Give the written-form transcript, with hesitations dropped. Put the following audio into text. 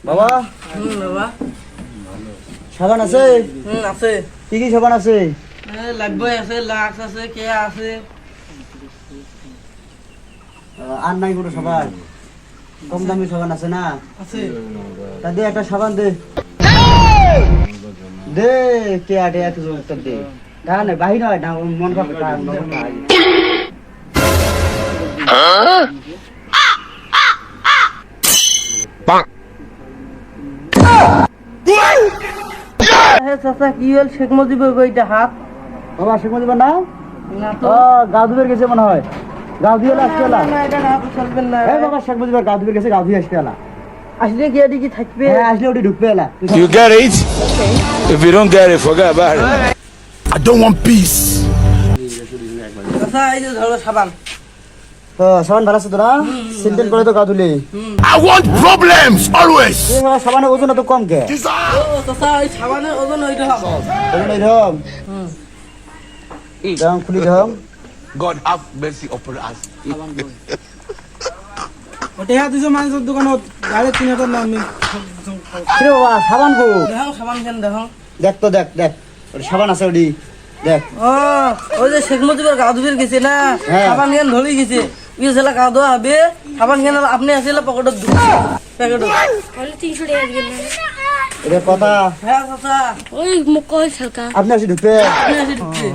বাবা বাবা সাবান আছে? আছে। কি কি সাবান আছে? লাইফবয় আছে, লাক্স আছে, কেয়া আছে। আর নাই কোনো সাবান? কম দামি সাবান আছে না? আছে। তা দে একটা সাবান দে। দে কেয়া টেয়া কিছু একটা দে। দাঁড়া না বাহির হয় না মন খারাপ চাচা কি হল? শেখ মুজিবের বইটা হাত বাবা শেখ মুজিব না? না তো। গা ধুবের গেছে মনে হয়। গা ধুয়ে আসতে এলা। না, এটা হাত চলবেন না। বাবা শেখ মুজিবের গা ধুবের গেছে, গা ধুয়ে আসতে এলা। আসলে কি এটি কি থাকবে? হ্যাঁ আসলে ওটি ঢুকবে এলা। You get it? If you don't get it, forget about it. I don't want peace. চাচা এই যে ধরো সাবান। সাবান ভালো আছে তো না? সিনটেন করে তো গা ধুলে। I want problems always. সাবানের ওজন এত কম কে? ও চাচা ওই সাবানের ওজন ওইটা হবে। ওজন এইরকম? দাম খুলি দাম। God have mercy upon us. ওটা দুশো মানুষের দোকানত গাড়ি 3000 নাম কিরে বাবা সাবান গো? দেখো সাবান কেন দেখো। দেখ তো দেখ দেখ ওটা সাবান আছে ওটি দেখ। ও ওই যে শেখ মুজিবের গা ধুবের গেছে না, হ্যাঁ। সাবান কেন ধরে গেছে। ইয়ে ছেলে গা ধোয়া হবে, সাবান কেন আপনি আসলে পকেটত প্যাকেট। তাহলে 300 টাকা দিবেন না? এটা কথা হ্যাঁ চাচা ওই মুখ কই ছালকা আপনি আসি ঢুকবে। আপনি আসে ঢুকছে।